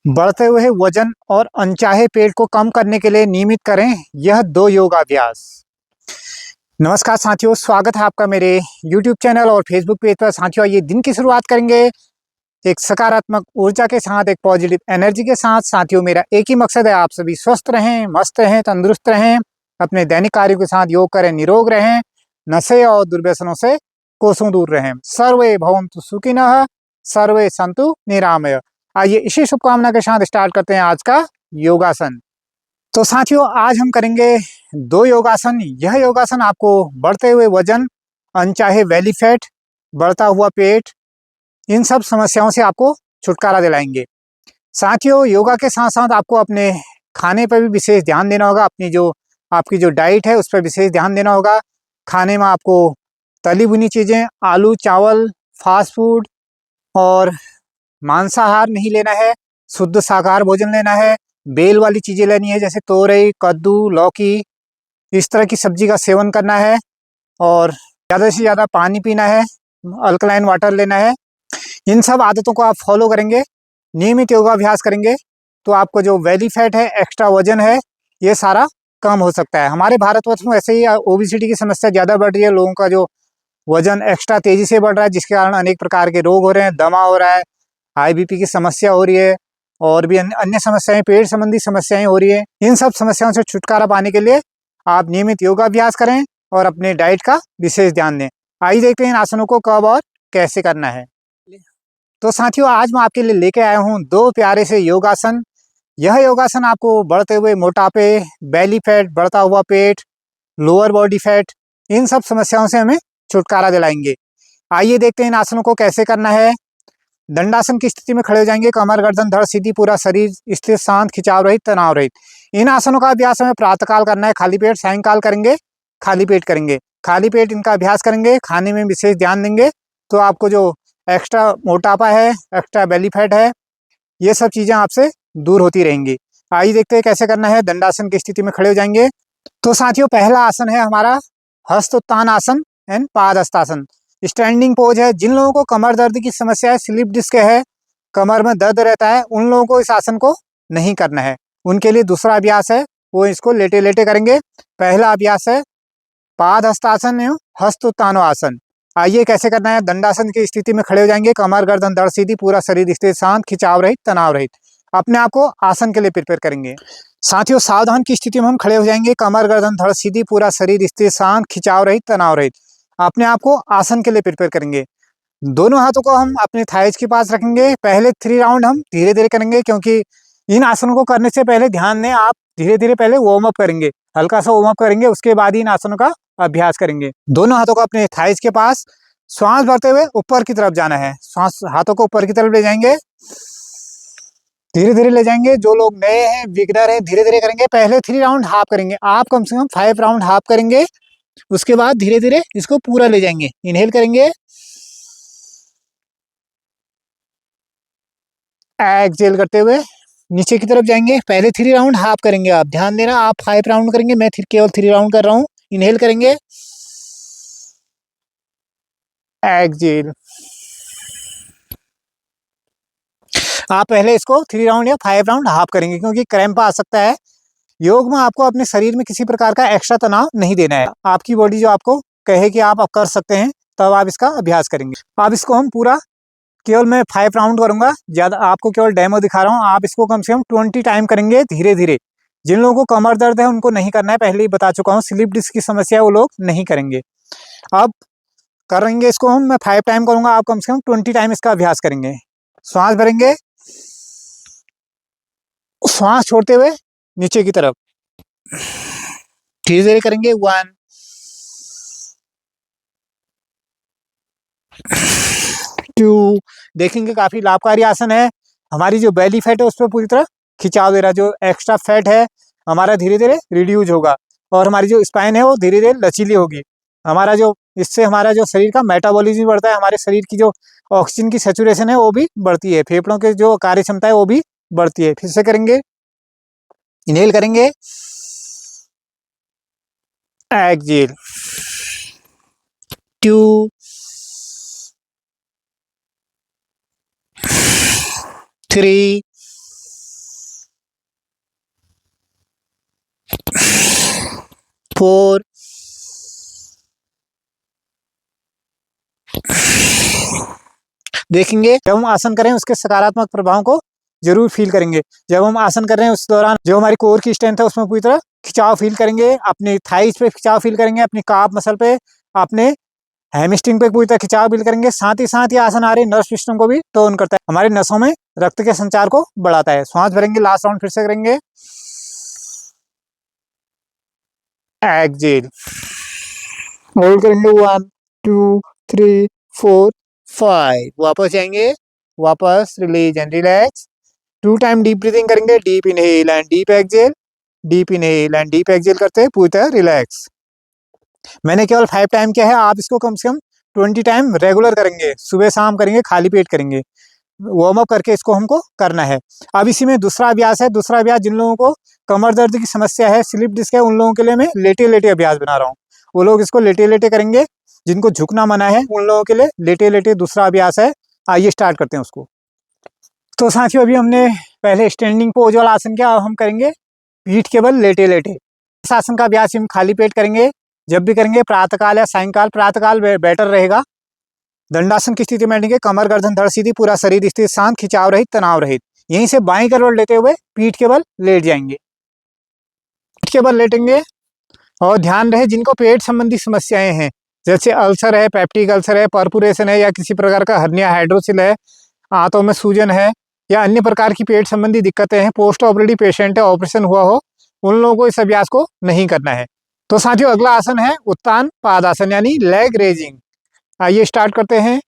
बढ़ते हुए वजन और अनचाहे पेट को कम करने के लिए नियमित करें यह 2 योगाभ्यास। नमस्कार साथियों, स्वागत है आपका मेरे YouTube चैनल और Facebook पेज पर। साथियों, ये दिन की शुरुआत करेंगे एक सकारात्मक ऊर्जा के साथ, एक पॉजिटिव एनर्जी के साथ। साथियों, मेरा एक ही मकसद है, आप सभी स्वस्थ रहें, मस्त रहें, तंदुरुस्त रहें, अपने दैनिक कार्यों के साथ योग करें, निरोग रहें, नशे और दुर्व्यसनों से कोसों दूर रहें। सर्वे भवन्तु सुखिनः, सर्वे सन्तु निरामय। आइए इसी शुभकामना के साथ स्टार्ट करते हैं आज का योगासन। तो साथियों, आज हम करेंगे 2 योगासन। यह योगासन आपको बढ़ते हुए वजन, अनचाहे बेली फैट, बढ़ता हुआ पेट, इन सब समस्याओं से आपको छुटकारा दिलाएंगे। साथियों, योगा के साथ साथ आपको अपने खाने पर भी विशेष ध्यान देना होगा। आपकी जो डाइट है उस पर विशेष ध्यान देना होगा। खाने में आपको तली भुनी चीज़ें, आलू, चावल, फास्ट फूड और मांसाहार नहीं लेना है। शुद्ध शाकाहार भोजन लेना है। बेल वाली चीज़ें लेनी है, जैसे तोरई, कद्दू, लौकी, इस तरह की सब्जी का सेवन करना है। और ज़्यादा से ज़्यादा पानी पीना है, अल्कलाइन वाटर लेना है। इन सब आदतों को आप फॉलो करेंगे, नियमित योगाभ्यास करेंगे, तो आपको जो बेली फैट है, एक्स्ट्रा वजन है, ये सारा कम हो सकता है। हमारे भारतवर्ष में वैसे ही ओबेसिटी की समस्या ज़्यादा बढ़ रही है। लोगों का जो वजन एक्स्ट्रा तेजी से बढ़ रहा है, जिसके कारण अनेक प्रकार के रोग हो रहे हैं, दमा हो रहा है, हाई बीपी की समस्या हो रही है, और भी अन्य समस्याएं, पेट संबंधी समस्याएं हो रही है। इन सब समस्याओं से छुटकारा पाने के लिए आप नियमित योगाभ्यास करें और अपने डाइट का विशेष ध्यान दें। आइए देखते हैं इन आसनों को कब और कैसे करना है। तो साथियों, आज मैं आपके लिए लेके आया हूँ 2 प्यारे से योगासन। यह योगासन आपको बढ़ते हुए मोटापे, बेली फैट, बढ़ता हुआ पेट, लोअर बॉडी फैट, इन सब समस्याओं से हमें छुटकारा दिलाएंगे। आइए देखते हैं इन आसनों को कैसे करना है। दंडासन की स्थिति में खड़े हो जाएंगे। कमर, गर्दन, धड़ सीधी, पूरा शरीर स्थिर, शांत, खिंचाव रहित, तनाव रहित। इन आसनों का अभ्यास हमें प्रातःकाल करना है, खाली पेट। सायंकाल करेंगे, खाली पेट करेंगे। खाली पेट इनका अभ्यास करेंगे, खाने में विशेष ध्यान देंगे, तो आपको जो एक्स्ट्रा मोटापा है, एक्स्ट्रा बेली फैट है, ये सब चीज़ें आपसे दूर होती रहेंगी। आइए देखते हैं कैसे करना है। दंडासन की स्थिति में खड़े हो जाएंगे। तो साथियों, पहला आसन है हमारा हस्तोत्थान आसन एंड पादहस्तासन। स्टैंडिंग पोज है। जिन लोगों को कमर दर्द की समस्या है, स्लिप डिस्क है, कमर में दर्द रहता है, उन लोगों को इस आसन को नहीं करना है। उनके लिए दूसरा अभ्यास है, वो इसको लेटे लेटे करेंगे। पहला अभ्यास है पादहस्तासन एवं हस्तोत्थानो आसन। आइए कैसे करना है। दंडासन की स्थिति में खड़े हो जाएंगे। कमर, गर्दन, धड़ सीधी, पूरा शरीर स्थिर, शांत, खिंचाव रहित, तनाव रहित। अपने आप को आसन के लिए प्रिपेयर करेंगे। साथियों, सावधान की स्थिति में हम खड़े हो जाएंगे। कमर, गर्दन, धड़ सीधी, पूरा शरीर स्थिर, शांत, खिंचाव रहित, तनाव रहित। अपने आप को आसन के लिए प्रिपेयर करेंगे। दोनों हाथों को हम अपने थाइज के पास रखेंगे। पहले 3 राउंड हम धीरे धीरे करेंगे, क्योंकि इन आसनों को करने से पहले ध्यान दें, आप धीरे धीरे पहले वार्म अप करेंगे, हल्का सा वार्म अप करेंगे, उसके बाद ही इन आसनों का अभ्यास करेंगे। दोनों हाथों को अपने थाइज के पास, श्वास भरते हुए ऊपर की तरफ जाना है। श्वास, हाथों को ऊपर की तरफ ले जाएंगे, धीरे धीरे ले जाएंगे। जो लोग नए हैं, बिगिनर हैं, धीरे धीरे करेंगे। पहले 3 राउंड हाफ करेंगे, आप कम से कम 5 राउंड हाफ करेंगे। उसके बाद धीरे धीरे इसको पूरा ले जाएंगे। इनहेल करेंगे, एक्सहेल करते हुए नीचे की तरफ जाएंगे। पहले 3 राउंड हाफ करेंगे, आप ध्यान देना, आप 5 राउंड करेंगे, मैं केवल 3 राउंड कर रहा हूँ। इनहेल करेंगे, एक्सहेल। आप पहले इसको 3 राउंड या 5 राउंड हाफ करेंगे, क्योंकि क्रैम्प आ सकता है। योग में आपको अपने शरीर में किसी प्रकार का एक्स्ट्रा तनाव नहीं देना है। आपकी बॉडी जो आपको कहे कि आप अब कर सकते हैं, तब आप इसका अभ्यास करेंगे। अब इसको हम पूरा, केवल मैं 5 राउंड करूंगा, ज़्यादा आपको केवल डेमो दिखा रहा हूँ। आप इसको कम से कम 20 टाइम करेंगे, धीरे धीरे। जिन लोगों को कमर दर्द है उनको नहीं करना है, पहले ही बता चुका हूँ। स्लिप डिस्क की समस्या है, वो लोग नहीं करेंगे। अब करेंगे इसको मैं 5 टाइम करूंगा, आप कम से कम 20 टाइम इसका अभ्यास करेंगे। श्वास भरेंगे, श्वास छोड़ते हुए नीचे की तरफ धीरे धीरे करेंगे। 1, 2। देखेंगे काफी लाभकारी आसन है। हमारी जो बेली फैट है उस पर पूरी तरह खिंचाव दे रहा है। जो एक्स्ट्रा फैट है हमारा धीरे धीरे रिड्यूज होगा, और हमारी जो स्पाइन है वो धीरे धीरे लचीली होगी। इससे हमारा जो शरीर का मेटाबॉलिज्म बढ़ता है, हमारे शरीर की जो ऑक्सीजन की सैचुरेशन है वो भी बढ़ती है, फेफड़ों के जो कार्य क्षमता है वो भी बढ़ती है। फिर से करेंगे, इनहेल करेंगे, एक्सहेल। 2, 3, 4, देखेंगे जब हम आसन करें उसके सकारात्मक प्रभावों को जरूर फील करेंगे। जब हम आसन कर रहे हैं उस दौरान जो हमारी कोर की स्ट्रेंथ है उसमें पूरी तरह खिंचाव फील करेंगे, अपनी थाइस पे खिंचाव फील करेंगे, अपनी काफ मसल पे, अपने हैमस्ट्रिंग पे पूरी तरह खिंचाव फील करेंगे। साथ ही साथ ये आसन हमारे नर्व सिस्टम को भी टोन करता है, हमारे नसों में रक्त के संचार को बढ़ाता है। सांस भरेंगे, लास्ट राउंड फिर से करेंगे। एक्सहेल, होल्ड करेंगे 1 2 3 4 5, वापस जाएंगे, वापस release and relax. 2 time deep breathing करेंगे, deep inhale and deep exhale, deep inhale and deep exhale करते हैं पूरी तरह रिलैक्स। मैंने केवल 5 टाइम किया है, आप इसको कम से कम 20 टाइम रेगुलर करेंगे, सुबह शाम करेंगे, खाली पेट करेंगे, वार्म अप करके इसको हमको करना है। अब इसी में दूसरा अभ्यास है। दूसरा अभ्यास जिन लोगों को कमर दर्द की समस्या है, स्लिप डिस्क है, उन लोगों के लिए मैं लेटे लेटे अभ्यास बना रहा हूँ। वो लोग इसको लेटे लेटे करेंगे। जिनको झुकना मना है उन लोगों के लिए लेटे लेटे दूसरा अभ्यास है। आइए स्टार्ट करते हैं उसको। तो साथियों, अभी हमने पहले स्टैंडिंग पोज वाला आसन किया, अब हम करेंगे पीठ के बल लेटे लेटे। इस आसन का अभ्यास हम खाली पेट करेंगे। जब भी करेंगे प्रातःकाल या सायंकाल, प्रातःकाल बेटर रहेगा। दंडासन की स्थिति में लेंगे, कमर गर्दन धड़ सीधी, पूरा शरीर स्थिर शांत, खिंचाव रहित, तनाव रहित। यहीं से बाईं करवट लेते हुए पीठ के बल लेट जाएंगे। पीठ के बल लेटेंगे और ध्यान रहे जिनको पेट संबंधी समस्याएं हैं, जैसे अल्सर है, पेप्टिक अल्सर है, परपुरेशन है, या किसी प्रकार का हर्निया हाइड्रोसिल है, आंतों में सूजन है, या अन्य प्रकार की पेट संबंधी दिक्कतें हैं, पोस्ट ऑपरेटिव पेशेंट है, ऑपरेशन हुआ हो, उन लोगों को इस अभ्यास को नहीं करना है। तो साथियों, अगला आसन है उत्तान पादासन यानी लेग रेजिंग। आइए स्टार्ट करते हैं।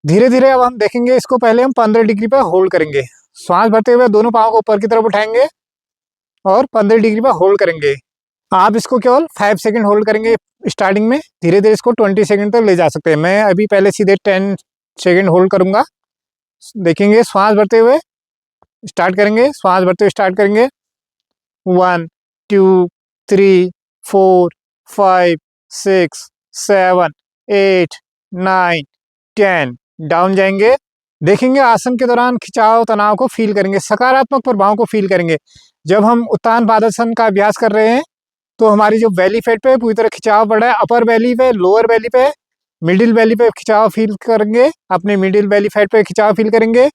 धीरे धीरे अब हम देखेंगे इसको। पहले हम 15 डिग्री पर होल्ड करेंगे। श्वास भरते हुए दोनों पाँव को ऊपर की तरफ उठाएंगे और 15 डिग्री पर होल्ड करेंगे। आप इसको केवल 5 सेकंड होल्ड करेंगे स्टार्टिंग में, धीरे धीरे इसको 20 सेकंड तक ले जा सकते हैं। मैं अभी पहले सीधे 10 सेकंड होल्ड करूंगा। देखेंगे, श्वास भरते हुए स्टार्ट करेंगे, श्वास भरते हुए स्टार्ट करेंगे। 1 2 3 4 5 6 7 8 9 10, डाउन जाएंगे। देखेंगे आसन के दौरान खिंचाव तनाव को फील करेंगे, सकारात्मक प्रभाव को फील करेंगे। जब हम उत्तान पादासन का अभ्यास कर रहे हैं तो हमारी जो बेली फैट पे पूरी तरह खिंचाव बढ़ रहा है, अपर बेली पे, लोअर बेली पे, मिडिल बेली पे खिंचाव फील करेंगे, अपने मिडिल बेली फैट पे खिंचाव फील करेंगे,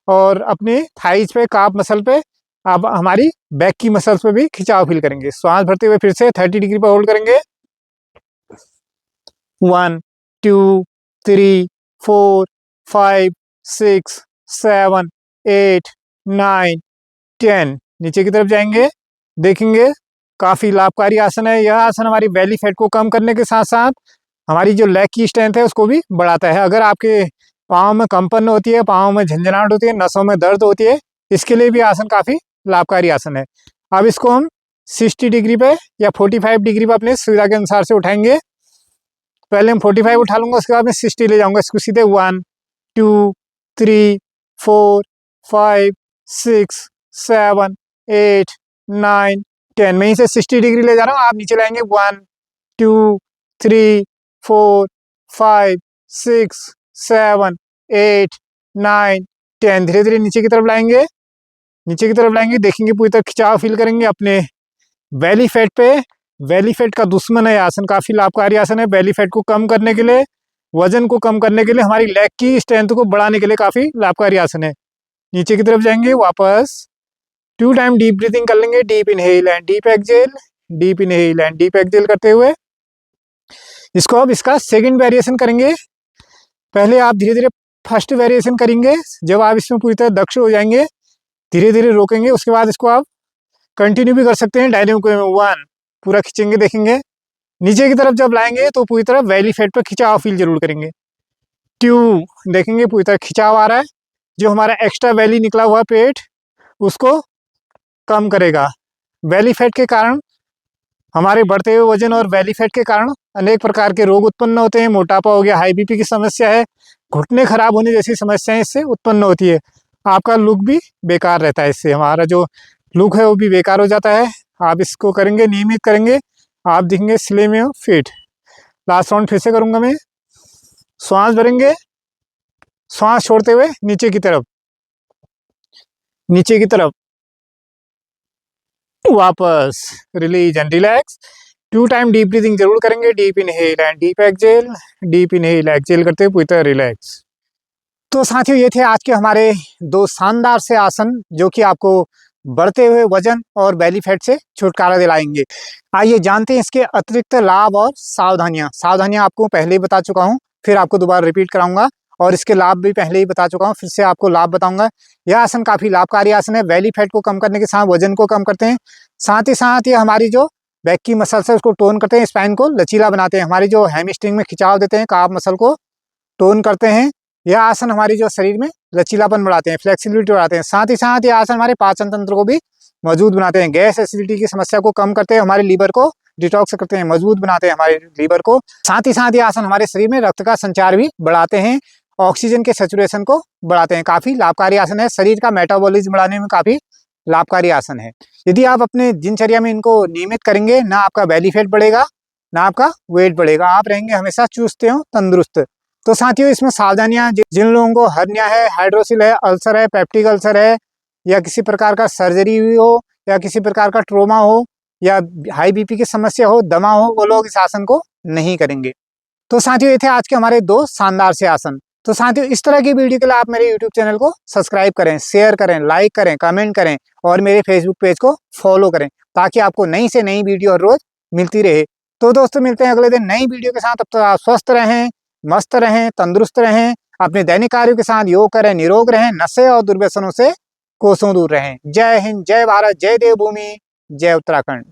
और अपने थाइज पे, काफ मसल पे, अब हमारी बैक की मसल्स पे भी खिंचाव फील करेंगे। श्वास भरते हुए फिर से 30 डिग्री पर होल्ड करेंगे। 1 2 3 4 5 6 7 8 9 10, नीचे की तरफ जाएंगे। देखेंगे काफी लाभकारी आसन है। यह आसन हमारी बेली फैट को कम करने के साथ साथ हमारी जो लेग की स्ट्रेंथ है उसको भी बढ़ाता है। अगर आपके पाँव में कंपन होती है, पाँव में झंझनाहट होती है, नसों में दर्द होती है, इसके लिए भी आसन काफी लाभकारी आसन है। अब इसको हम 60 डिग्री पे या 45 डिग्री पे अपने सुविधा के अनुसार से उठाएंगे। पहले हम 45 उठा लूंगा, उसके बाद मैं 60 ले जाऊंगा। इसको सीधे 1 2 3 4 5 6 7 8 9 10, मैं इसे 60 डिग्री ले जा रहा हूँ, आप नीचे लाएंगे। 1 2 3 4 5 6 7 8 9 10, धीरे धीरे नीचे की तरफ लाएंगे, नीचे की तरफ लाएंगे। देखेंगे पूरी तरह खिंचाव फील करेंगे अपने बेली फैट पे। बेली फैट का दुश्मन है आसन, काफी लाभकारी आसन है। बेली फैट को कम करने के लिए, वजन को कम करने के लिए, हमारी लेग की स्ट्रेंथ को बढ़ाने के लिए काफी लाभकारी आसन है। नीचे की तरफ जाएंगे, वापस 2 टाइम डीप ब्रीथिंग कर लेंगे, deep inhale and deep exhale, deep inhale and deep exhale करते हुए इसको अब इसका सेकंड वेरिएशन करेंगे। पहले आप धीरे धीरे फर्स्ट वेरिएशन करेंगे। जब आप इसमें पूरी तरह दक्ष हो जाएंगे, धीरे धीरे रोकेंगे, उसके बाद इसको आप कंटिन्यू भी कर सकते हैं डायनेमिक में। 1 पूरा खींचेंगे, देखेंगे नीचे की तरफ जब लाएंगे तो पूरी तरह बेली फैट पर खिंचाव फील जरूर करेंगे। 2 देखेंगे पूरी तरह खिंचाव आ रहा है, जो हमारा एक्स्ट्रा बेली निकला हुआ पेट उसको कम करेगा। बेली फैट के कारण हमारे बढ़ते हुए वजन और बेली फैट के कारण अनेक प्रकार के रोग उत्पन्न होते हैं। मोटापा हो गया, हाई बीपी की समस्या है, घुटने खराब होने जैसी समस्याएं इससे उत्पन्न होती है। आपका लुक भी बेकार रहता है, इससे हमारा जो लुक है वो भी बेकार हो जाता है। आप इसको करेंगे, नियमित करेंगे, आप दिखेंगे स्लिम और फिट। लास्ट राउंड फिर से करूंगा मैं। श्वास भरेंगे, श्वास छोड़ते हुए नीचे की तरफ, नीचे की तरफ, वापस release and relax. 2 time deep breathing जरूर करेंगे। Deep inhale and deep exhale, deep inhale exhale करते हुए पूरी तरह रिलैक्स। तो साथियों, ये थे आज के हमारे 2 शानदार से आसन जो कि आपको बढ़ते हुए वजन और बेली फैट से छुटकारा दिलाएंगे। आइए जानते हैं इसके अतिरिक्त लाभ और सावधानियां। सावधानियां आपको पहले ही बता चुका हूं, फिर आपको दोबारा रिपीट कराऊंगा, और इसके लाभ भी पहले ही बता चुका हूं, फिर से आपको लाभ बताऊंगा। यह आसन काफी लाभकारी आसन है। बेली फैट को कम करने के साथ वजन को कम करते हैं, साथ ही साथ ये हमारी जो बैक की मसल्स है उसको टोन करते हैं, स्पाइन को लचीला बनाते हैं, हमारी जो हैमस्ट्रिंग में खिंचाव देते हैं, काफ मसल को टोन करते हैं। यह आसन हमारी जो शरीर में लचीलापन बढ़ाते हैं, फ्लेक्सिबिलिटी बढ़ाते हैं, साथ ही साथ ये आसन हमारे पाचन तंत्र को भी मजबूत बनाते हैं, गैस एसिडिटी की समस्या को कम करते हैं, हमारे लीवर को डिटॉक्स करते हैं, मजबूत बनाते हैं हमारे लीवर को। साथ ही साथ ये आसन हमारे शरीर में रक्त का संचार भी बढ़ाते हैं, ऑक्सीजन के सेचुरेशन को बढ़ाते हैं। काफी लाभकारी आसन है, शरीर का मेटाबॉलिज्म बढ़ाने में काफी लाभकारी आसन है। यदि आप अपने दिनचर्या में इनको नियमित करेंगे, ना आपका बेली फैट बढ़ेगा, ना आपका वेट बढ़ेगा, आप रहेंगे हमेशा चुस्त एवं तंदुरुस्त। तो साथियों, इसमें सावधानियां, जिन लोगों को हर्निया है, हाइड्रोसिल है, अल्सर है, पेप्टिक अल्सर है, या किसी प्रकार का सर्जरी हुई हो, या किसी प्रकार का ट्रोमा हो, या हाई बीपी की समस्या हो, दमा हो, वो लोग इस आसन को नहीं करेंगे। तो साथियों, ये थे आज के हमारे 2 शानदार से आसन। तो साथियों, इस तरह की वीडियो के लिए आप मेरे यूट्यूब चैनल को सब्सक्राइब करें, शेयर करें, लाइक करें, कमेंट करें, और मेरे फेसबुक पेज को फॉलो करें, ताकि आपको नई से नई वीडियो हर रोज मिलती रहे। तो दोस्तों, मिलते हैं अगले दिन नई वीडियो के साथ। तब तक आप स्वस्थ रहें, मस्त रहें, तंदुरुस्त रहें, अपने दैनिक कार्यों के साथ योग करें, निरोग रहें, नशे और दुर्व्यसनों से कोसों दूर रहें। जय हिंद, जय भारत, जय देवभूमि, जय उत्तराखंड।